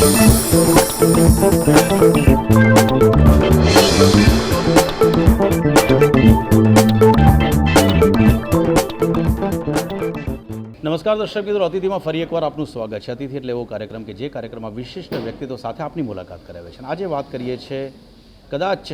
નમસ્કાર દર્શક મિત્રો, અતિથિમાં ફરી એકવાર આપનું સ્વાગત છે. અતિથિ એટલે એવો કાર્યક્રમ કે જે કાર્યક્રમમાં વિશિષ્ટ વ્યક્તિત્વ સાથે આપની મુલાકાત કરાવે છે. આજે વાત કરીએ છીએ, કદાચ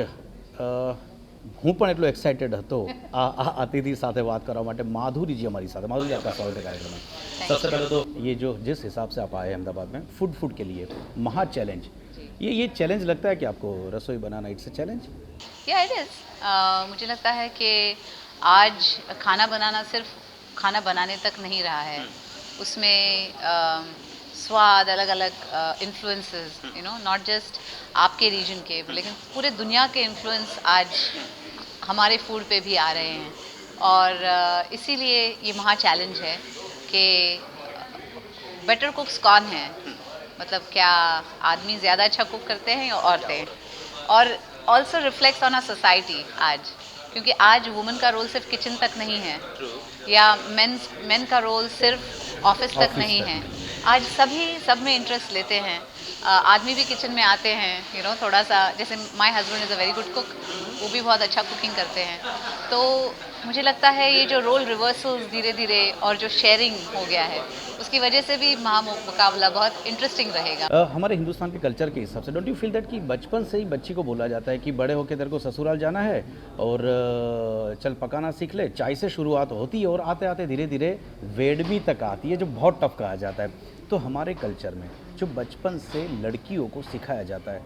હું પણ એટલો एक्साइटेड હતો આ अतिथि સાથે વાત કરવા માટે. माधुरी जी हमारी साथ है. माधुरी जी, आपका स्वागत है कार्यक्रम में. सबसे पहले तो ये जो जिस हिसाब से आप आए अहमदाबाद में फूड के लिए महा चैलेंज, ये चैलेंज लगता है कि आपको रसोई बनाना इट्स ए चैलेंज? या इट इज़. मुझे लगता है कि आज खाना बनाना सिर्फ खाना बनाने तक नहीं रहा है. उसमें स्वाद, अलग अलग influences, you know, not just आपके रीजन के, लेकिन पूरे दुनिया के इन्फ्लुएंस आज हमारे फूड पे भी आ रहे हैं. और इसीलिए ये महा चैलेंज है कि बेटर कुक्स कौन है. मतलब क्या आदमी ज़्यादा अच्छा कुक करते हैं या औरतें. और also reflects on a society आज, क्योंकि आज वुमेन का रोल सिर्फ किचन तक नहीं है, या मेन का रोल सिर्फ ऑफिस तक नहीं है. आज सभी सब में इंटरेस्ट लेते हैं. आदमी भी किचन में आते हैं, यू नो, थोड़ा सा. जैसे my husband is a very good cook, वो भी बहुत अच्छा कुकिंग करते हैं. तो मुझे लगता है ये जो रोल रिवर्सल धीरे धीरे और जो शेयरिंग हो गया है, उसकी वजह से भी मुकाबला बहुत इंटरेस्टिंग रहेगा. हमारे हिंदुस्तान के कल्चर के हिसाब से डोंट यू फील दैट कि बचपन से ही बच्ची को बोला जाता है कि बड़े होकर तेरे को ससुराल जाना है और चल पकाना सीख ले. चाय से शुरुआत होती है और आते आते धीरे धीरे वेडमी तक आती है, जो बहुत टफ कहा जाता है. तो हमारे कल्चर में जो बचपन से लड़कियों को सिखाया जाता है,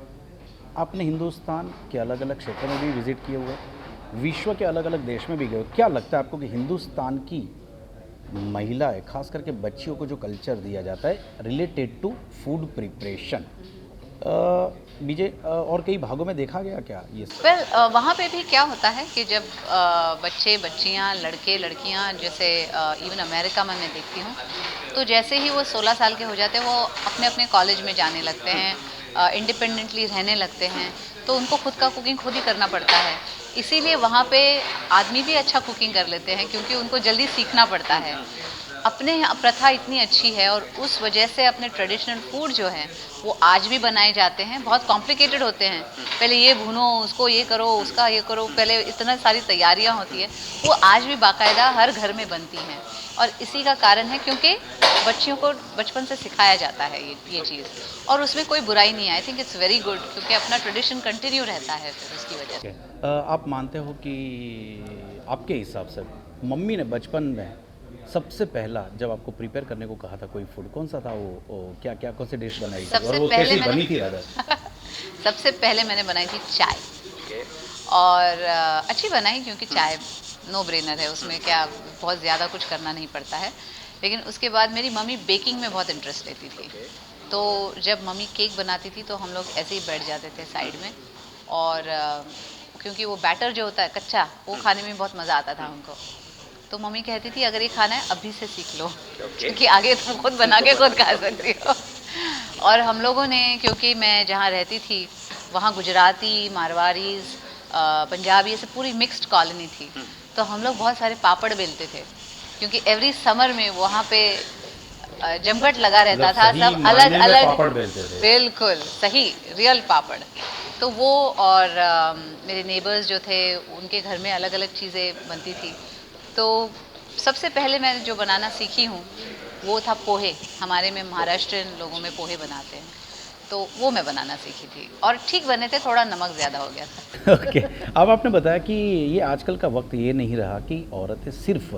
आपने हिंदुस्तान के अलग अलग क्षेत्रों में भी विज़िट किए हुए, विश्व के अलग अलग देश में भी गए. क्या लगता है आपको कि हिंदुस्तान की महिलाएं, खास करके बच्चियों को जो कल्चर दिया जाता है रिलेटेड टू फूड प्रिपरेशन, बीजे और कई भागों में देखा गया क्या ये? वेल, वहाँ पे भी क्या होता है कि जब बच्चे बच्चियाँ, लड़के लड़कियाँ, जैसे इवन अमेरिका में मैं देखती हूँ, तो जैसे ही वो 16 साल के हो जाते हैं, वो अपने अपने कॉलेज में जाने लगते हैं, इंडिपेंडेंटली रहने लगते हैं. तो उनको खुद का कुकिंग खुद ही करना पड़ता है. इसीलिए वहाँ पे आदमी भी अच्छा कुकिंग कर लेते हैं, क्योंकि उनको जल्दी सीखना पड़ता है. अपने यहाँ प्रथा इतनी अच्छी है, और उस वजह से अपने ट्रेडिशनल फूड जो हैं वो आज भी बनाए जाते हैं. बहुत कॉम्प्लिकेटेड होते हैं. पहले ये भूनो, उसको ये करो, उसका ये करो, पहले इतना सारी तैयारियां होती है. वो आज भी बाकायदा हर घर में बनती हैं. और इसी का कारण है क्योंकि बच्चियों को बचपन से सिखाया जाता है ये चीज़. और उसमें कोई बुराई नहीं है. I think it's very good, क्योंकि अपना ट्रेडिशन कंटिन्यू रहता है फिर उसकी वजह से. आप मानते हो कि आपके हिसाब से मम्मी ने बचपन में सबसे पहला जब आपको प्रिपेयर करने को कहा था कोई फूड, कौन सा था वो क्या क्या कौन सी डिश बनाई थी और वो कैसी बनी थी? सबसे पहले मैंने बनाई थी चाय. और अच्छी बनाई, क्योंकि चाय नो ब्रेनर है, उसमें क्या बहुत ज़्यादा कुछ करना नहीं पड़ता है. लेकिन उसके बाद मेरी मम्मी बेकिंग में बहुत इंटरेस्ट लेती थी. तो जब मम्मी केक बनाती थी तो हम लोग ऐसे ही बैठ जाते थे साइड में. और क्योंकि वो बैटर जो होता है कच्चा, वो खाने में बहुत मज़ा आता था हमको. तो मम्मी कहती थी अगर ये खाना है अभी से सीख लो, क्योंकि आगे तुम खुद बना के खुद खा सकती हो. और हम लोगों ने, क्योंकि मैं जहाँ रहती थी वहाँ गुजराती, मारवाड़ीज़, पंजाबी, ऐसे पूरी मिक्स्ड कॉलोनी थी. तो हम लोग बहुत सारे पापड़ बेलते थे, क्योंकि एवरी समर में वहाँ पे जमघट लगा रहता था. सब अलग अलग, बिल्कुल सही, रियल पापड़. तो वो, और मेरे नेबर्स जो थे उनके घर में अलग अलग चीज़ें बनती थी. तो सबसे पहले मैं जो बनाना सीखी हूँ वो था पोहे. हमारे में महाराष्ट्रियन लोगों में पोहे बनाते हैं, तो वो मैं बनाना सीखी थी. और ठीक बने थे, थोड़ा नमक ज़्यादा हो गया था. ओके. अब आपने बताया कि ये आजकल का वक्त ये नहीं रहा कि औरतें सिर्फ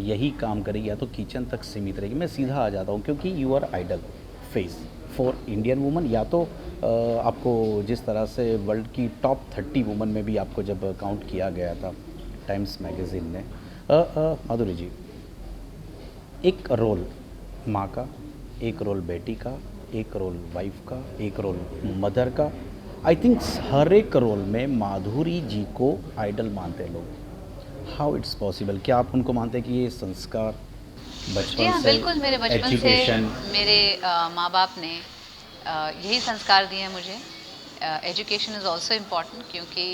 यही काम करेगी या तो किचन तक सीमित रहेगी. मैं सीधा आ जाता हूँ, क्योंकि you are idol face for Indian woman. या तो आपको जिस तरह से वर्ल्ड की टॉप 30 वुमन में भी आपको जब काउंट किया गया था टाइम्स मैगज़ीन ने. माधुरी जी, एक रोल माँ का, एक रोल बेटी का, एक रोल वाइफ का, एक रोल मदर का. आई थिंक हर एक रोल में माधुरी जी को आइडल मानते हैं लोग. How it's possible? क्या आप उनको मानते हैं कि ये संस्कार बचपन हाँ, से, बिल्कुल. मेरे बचपन से मेरे माँ बाप ने यही संस्कार दिए हैं मुझे. एजुकेशन इज़ ऑल्सो इम्पॉर्टेंट, क्योंकि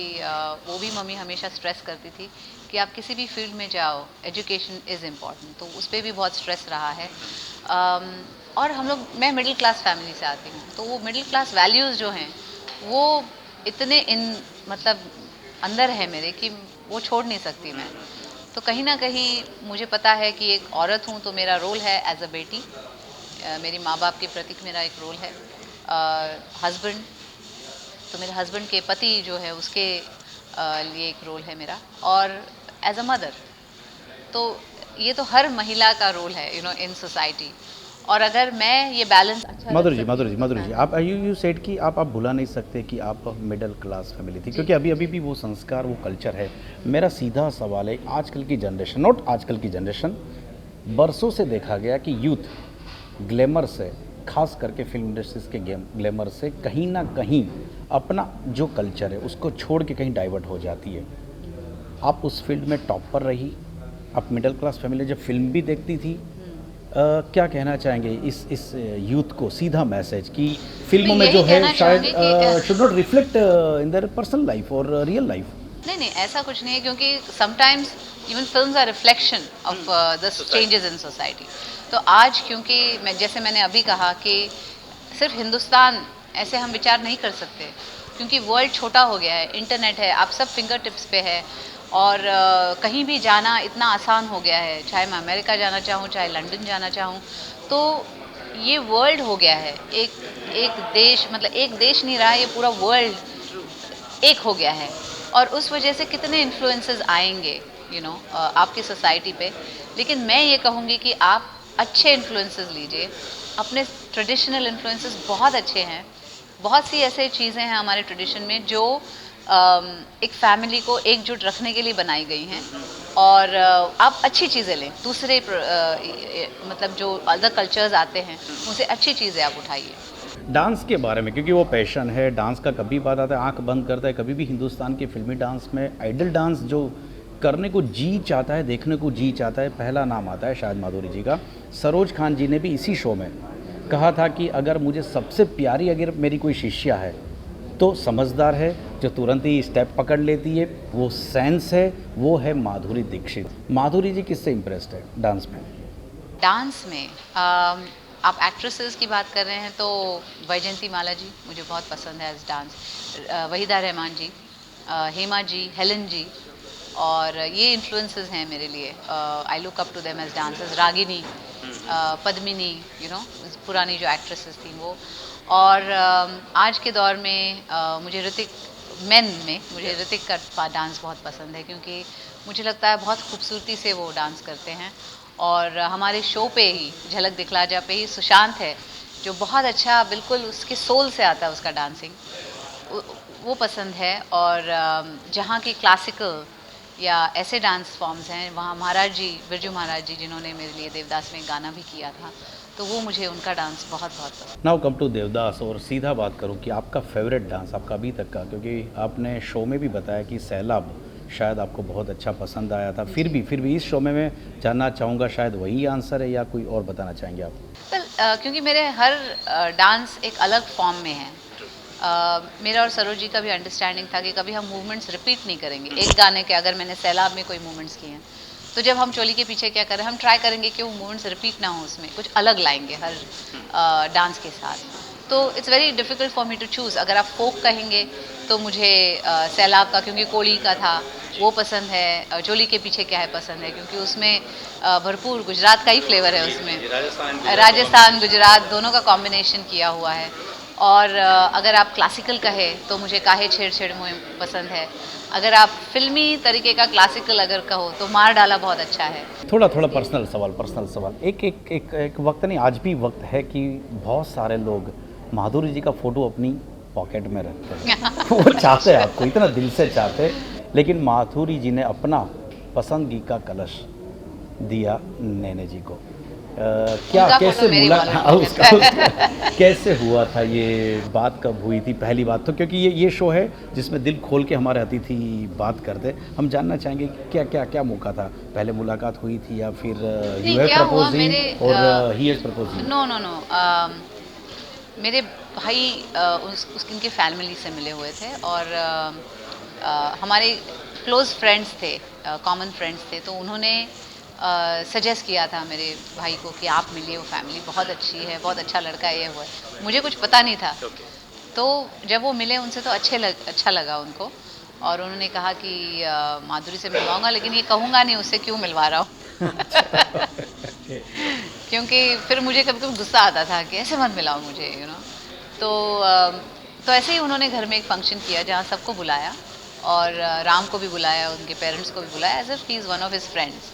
वो भी मम्मी हमेशा स्ट्रेस करती थी कि आप किसी भी फील्ड में जाओ, एजुकेशन इज़ इम्पॉर्टेंट. तो उस पर भी बहुत स्ट्रेस रहा है. और हम लोग, मैं मिडिल क्लास फैमिली से आती हूँ, तो वो मिडिल क्लास वैल्यूज़ जो हैं वो इतने मतलब अंदर है मेरे कि वो छोड़ नहीं सकती मैं। तो कहीं ना कहीं मुझे पता है कि एक औरत हूँ तो मेरा रोल है एज अ बेटी, मेरी माँ बाप के प्रति मेरा एक रोल है। हस्बैंड, तो मेरे हस्बैंड के पति जो है उसके लिए एक रोल है मेरा, और एज अ मदर। तो ये तो हर महिला का रोल है इन सोसाइटी। और अगर मैं ये बैलेंस अच्छा रख सकती हूँ तो माधुरी जी, आप यू सेड कि आप भुला नहीं सकते कि आप मिडिल क्लास फैमिली थी, जी क्योंकि अभी अभी भी वो संस्कार, वो कल्चर है। मेरा सीधा सवाल है, आजकल की जनरेशन, नॉट आजकल की जनरेशन, बरसों से देखा गया कि यूथ ग्लैमर से, खास करके फिल्म इंडस्ट्रीज के ग्लैमर से कहीं ना कहीं अपना जो कल्चर है उसको छोड़ के कहीं डाइवर्ट हो जाती है। आप उस फील्ड में टॉप पर रही, आप मिडिल क्लास फैमिली जब फिल्म भी देखती थी, क्या कहना चाहेंगे इस यूथ को, सीधा मैसेज कि फिल्मों मैं में जो यही है कहना शायद चाहूँगी कि should not reflect in their personal life और रियल लाइफ। नहीं नहीं, ऐसा कुछ नहीं है, क्योंकि sometimes even films are reflection of the changes in society. तो आज क्योंकि मैंने अभी कहा कि सिर्फ हिंदुस्तान ऐसे हम विचार नहीं कर सकते, क्योंकि वर्ल्ड छोटा हो गया है, इंटरनेट है, आप सब फिंगर टिप्स पे है, और कहीं भी जाना इतना आसान हो गया है, चाहे मैं अमेरिका जाना चाहूँ, चाहे लंदन जाना चाहूँ। तो ये वर्ल्ड हो गया है, एक एक देश, मतलब एक देश नहीं रहा, ये पूरा वर्ल्ड एक हो गया है। और उस वजह से कितने इन्फ्लुएंसेस आएंगे आपकी सोसाइटी पे। लेकिन मैं ये कहूँगी कि आप अच्छे इन्फ्लुएंसेस लीजिए, अपने ट्रेडिशनल इन्फ्लुएंसेस बहुत अच्छे हैं। बहुत सी ऐसे चीज़ें हैं हमारे ट्रेडिशन में जो एक फैमिली को एकजुट रखने के लिए बनाई गई हैं, और आप अच्छी चीज़ें लें, दूसरे मतलब जो अदर कल्चर्स आते हैं उनसे अच्छी चीज़ें आप उठाइए। डांस के बारे में, क्योंकि वो पैशन है डांस का, कभी बात आता है आंख बंद करता है, कभी भी हिंदुस्तान के फिल्मी डांस में आइडल डांस जो करने को जी चाहता है, देखने को जी चाहता है, पहला नाम आता है शायद माधुरी जी का। सरोज खान जी ने भी इसी शो में कहा था कि अगर मुझे सबसे प्यारी अगर मेरी कोई शिष्या है तो समझदार है, जो तुरंत ही स्टेप पकड़ लेती है, वो सेंस है, वो है माधुरी दीक्षित। माधुरी जी किससे इम्प्रेस्ड है डांस में? डांस में आप एक्ट्रेसेस की बात कर रहे हैं तो वैजयंती माला जी मुझे बहुत पसंद है as dance, Waheeda Rehman ji, Hema ji, Helen ji, और ये इन्फ्लुएंसेस हैं मेरे लिए। I look up to them as dancers, Ragini, Padmini, पुरानी जो एक्ट्रेसेस थी वो। और आज के दौर में मुझे ऋतिक का डांस बहुत पसंद है, क्योंकि मुझे लगता है बहुत खूबसूरती से वो डांस करते हैं। और हमारे शो पे ही झलक दिखला जा पे ही सुशांत है, जो बहुत अच्छा, बिल्कुल उसके सोल से आता है उसका डांसिंग, वो पसंद है। और जहाँ की क्लासिकल या ऐसे डांस फॉर्म्स हैं, वहाँ महाराज जी, बिरजू महाराज जी, जिन्होंने मेरे लिए देवदास में गाना भी किया था, तो वो मुझे उनका डांस बहुत बहुत पसंद। नाउ कम टू देवदास, और सीधा बात करूं कि आपका फेवरेट डांस आपका अभी तक का, क्योंकि आपने शो में भी बताया कि सैलाब शायद आपको बहुत अच्छा पसंद आया था, फिर भी इस शो में मैं जानना चाहूँगा शायद वही आंसर है या कोई और बताना चाहेंगे आप? क्योंकि मेरे हर डांस एक अलग फॉर्म में है। मेरा और सरोज जी का भी अंडरस्टैंडिंग था कि कभी हम मूवमेंट्स रिपीट नहीं करेंगे एक गाने के। अगर मैंने सैलाब में कोई मूवमेंट्स किए हैं, तो जब हम चोली के पीछे क्या करें, हम ट्राई करेंगे कि वो मूवमेंट्स रिपीट ना हो, उसमें कुछ अलग लाएंगे हर डांस के साथ। तो it's very difficult for me to choose. अगर आप फोक कहेंगे तो मुझे सैलाब का, क्योंकि कोली का था, वो पसंद है। चोली के पीछे क्या है पसंद है, क्योंकि उसमें भरपूर गुजरात का ही फ्लेवर है उसमें, राजस्थान गुजरात दोनों का कॉम्बिनेशन किया हुआ है। और अगर आप क्लासिकल कहें तो मुझे काहे छेड़ छेड़ मोहे पसंद है। अगर आप फिल्मी तरीके का क्लासिकल अगर कहो तो मार डाला बहुत अच्छा है। थोड़ा थोड़ा पर्सनल सवाल, एक वक्त नहीं, आज भी वक्त है कि बहुत सारे लोग माधुरी जी का फ़ोटो अपनी पॉकेट में रखते हैं वो चाहते हैं, आपको इतना दिल से चाहते हैं, लेकिन माधुरी जी ने अपना पसंदगी का कलश दिया नैने जी को। क्या, कैसे कैसे हुआ था ये बात, कब हुई थी पहली बात? तो क्योंकि ये शो है जिसमें दिल खोल के हमारे अतिथि बात करते, हम जानना चाहेंगे कि क्या मौका था, पहले मुलाकात हुई थी या फिर यू हैव प्रपोजिंग और he has proposing? No no no, मेरे भाई उनके फैमिली से मिले हुए थे, और हमारे क्लोज फ्रेंड्स थे, कॉमन फ्रेंड्स थे, तो उन्होंने सजेस्ट किया था मेरे भाई को कि आप मिलिए, वो फैमिली बहुत अच्छी है, बहुत अच्छा लड़का है, ये हुआ है। मुझे कुछ पता नहीं था। तो जब वो मिले उनसे तो अच्छा लगा उनको, और उन्होंने कहा कि माधुरी से मिलवाऊंगा, लेकिन ये कहूँगा नहीं उससे क्यों मिलवा रहा हूँ। क्योंकि फिर मुझे कभी कभी गुस्सा आता था कि ऐसे मत मिलाओ मुझे, तो ऐसे ही उन्होंने घर में एक फंक्शन किया जहाँ सबको बुलाया, और राम को भी बुलाया, उनके पेरेंट्स को भी बुलाया, as if he is one of his friends.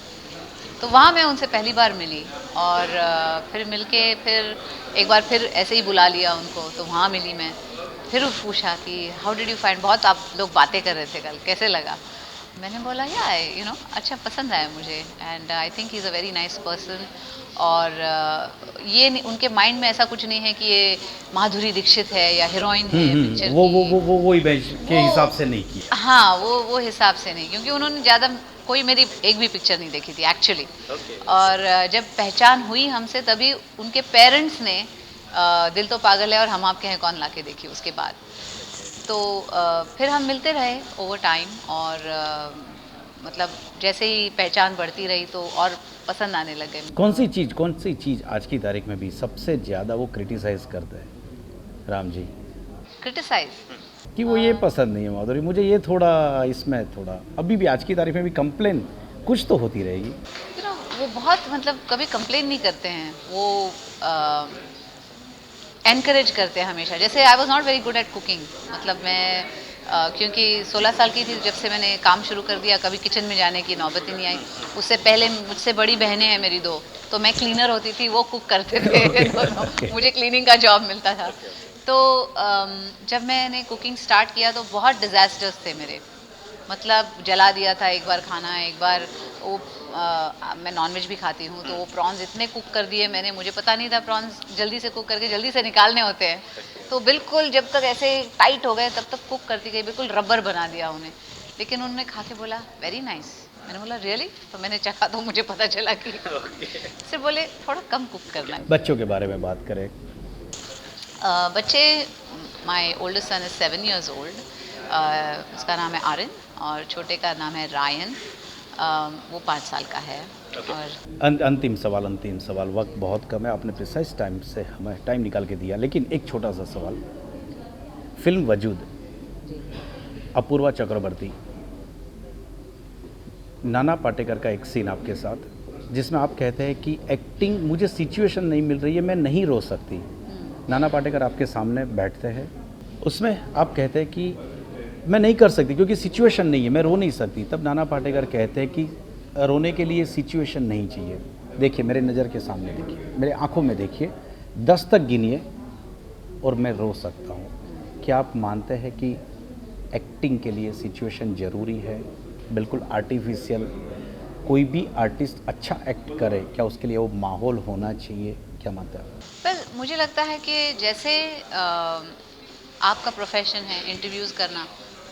तो वहाँ मैं उनसे पहली बार मिली, और फिर मिलके फिर एक बार फिर ऐसे ही बुला लिया उनको, तो वहाँ मिली मैं। फिर पूछा कि हाउ डिड यू फाइंड, बहुत आप लोग बातें कर रहे थे कल, कैसे लगा? मैंने बोला या अच्छा पसंद आया मुझे, and I think he is a very nice person. और ये नहीं, उनके माइंड में ऐसा कुछ नहीं है कि ये माधुरी दीक्षित है या हीरोइन है पिक्चर वो इमेज के हिसाब से नहीं किया। हाँ, वो हिसाब से नहीं, क्योंकि उन्होंने ज़्यादा कोई मेरी एक भी पिक्चर नहीं देखी थी एक्चुअली। और जब पहचान हुई हमसे, तभी उनके पेरेंट्स ने दिल तो पागल है और हम आपके हैं कौन लाके देखी उसके बाद। तो फिर हम मिलते रहे ओवर टाइम, और मतलब जैसे ही पहचान बढ़ती रही तो और पसंद आने लगे। कौन सी चीज़ आज की तारीख में भी सबसे ज़्यादा वो क्रिटिसाइज करते हैं राम जी? क्रिटिसाइज कि वो ये पसंद नहीं है माधुरी, मुझे ये थोड़ा, इसमें थोड़ा, अभी भी आज की तारीख में भी कंप्लेन कुछ तो होती रहेगी। वो बहुत, मतलब कभी कंप्लेन नहीं करते हैं, वो एनकरेज करते हैं हमेशा। जैसे I was not very good at cooking, मतलब मैं क्योंकि 16 साल की थी जब से मैंने काम शुरू कर दिया, कभी किचन में जाने की नौबत ही नहीं आई। उससे पहले मुझसे बड़ी बहनें हैं मेरी 2, तो मैं क्लीनर होती थी, वो कुक करते थे दोनों। मुझे क्लीनिंग का जॉब मिलता था। तो जब मैंने कुकिंग स्टार्ट किया तो बहुत डिज़ास्टर्स थे मेरे, मतलब जला दिया था एक बार खाना, एक बार वो मैं नॉनवेज भी खाती हूँ, तो वो प्रॉन्स इतने कुक कर दिए मैंने, मुझे पता नहीं था प्रॉन्स जल्दी से कुक करके जल्दी से निकालने होते हैं। तो बिल्कुल जब तक ऐसे टाइट हो गए तब तक कुक करती गई, बिल्कुल रबर बना दिया उन्हें। लेकिन उन्होंने खा के बोला वेरी नाइस। मैंने बोला रियली? तो मैंने चखा तो मुझे पता चला कि सिर्फ बोले थोड़ा कम कुक करना है। बच्चों के बारे में बात करें, बच्चे, my oldest son is 7 years old, उसका नाम है आर्यन, और छोटे का नाम है रायन, वो 5 साल का है। और अंतिम सवाल, वक्त बहुत कम है, आपने प्रिसाइज टाइम से हमें टाइम निकाल के दिया, लेकिन एक छोटा सा सवाल, फिल्म वजूद, अपूर्वा चक्रवर्ती, नाना पाटेकर का एक सीन आपके साथ, जिसमें आप कहते हैं कि एक्टिंग, मुझे सिचुएशन नहीं मिल रही है, मैं नहीं रो सकती। नाना पाटेकर आपके सामने बैठते हैं, उसमें आप कहते हैं कि मैं नहीं कर सकती क्योंकि सिचुएशन नहीं है, मैं रो नहीं सकती। तब नाना पाटेकर कहते हैं कि रोने के लिए सिचुएशन नहीं चाहिए। देखिए मेरे नज़र के सामने देखिए, मेरे आंखों में देखिए, 10 तक गिनिए और मैं रो सकता हूँ। क्या आप मानते हैं कि एक्टिंग के लिए सिचुएशन ज़रूरी है? बिल्कुल आर्टिफिशियल, कोई भी आर्टिस्ट अच्छा एक्ट करे, क्या उसके लिए वो माहौल होना चाहिए? क्या मानते हैं? पर मुझे लगता है कि जैसे आपका प्रोफेशन है इंटरव्यूज़ करना,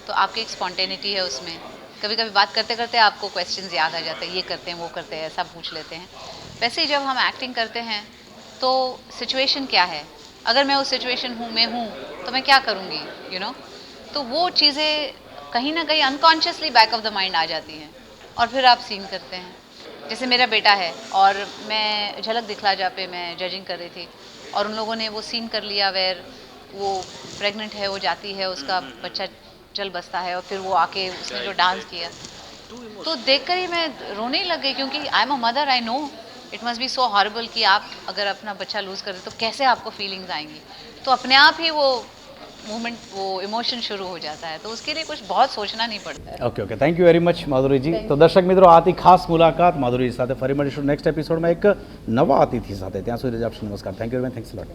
तो आपकी एक स्पॉन्टेनिटी है उसमें। कभी कभी बात करते करते आपको क्वेश्चंस याद आ जाते हैं, ये करते हैं वो करते हैं, ऐसा पूछ लेते हैं। वैसे ही जब हम एक्टिंग करते हैं तो सिचुएशन क्या है, अगर मैं उस सिचुएशन में हूँ तो मैं क्या करूँगी, तो वो चीज़ें कहीं ना कहीं unconsciously back of the mind आ जाती हैं, और फिर आप सीन करते हैं। जैसे मेरा बेटा है, और मैं झलक दिखला जा पे मैं जजिंग कर रही थी, और उन लोगों ने वो सीन कर लिया वेयर वो प्रेग्नेंट है, वो जाती है, उसका बच्चा चल बसता है, और फिर वो आके उसने जो डांस किया, तो देखकर ही मैं रोने ही लग गई, क्योंकि I am a mother, I know it must be so horrible कि आप अगर अपना बच्चा लूज़ कर दे तो कैसे आपको फीलिंग्स आएंगी। तो अपने आप ही वो मूवमेंट, वो इमोशन शुरू हो जाता है, तो उसके लिए कुछ बहुत सोचना नहीं पड़ता है। Okay, thank you very much Madhuri ji. तो दर्शक મિત્રો, આથી ખાસ મુલાકાત માધુરી સાથે ફરી મળીશું નેક્સ્ટ એપિસોડમાં એક નવા અતિથિ સાથે। ત્યાં સુધી આપશો નમસ્કાર, thank you very much, thanks a lot.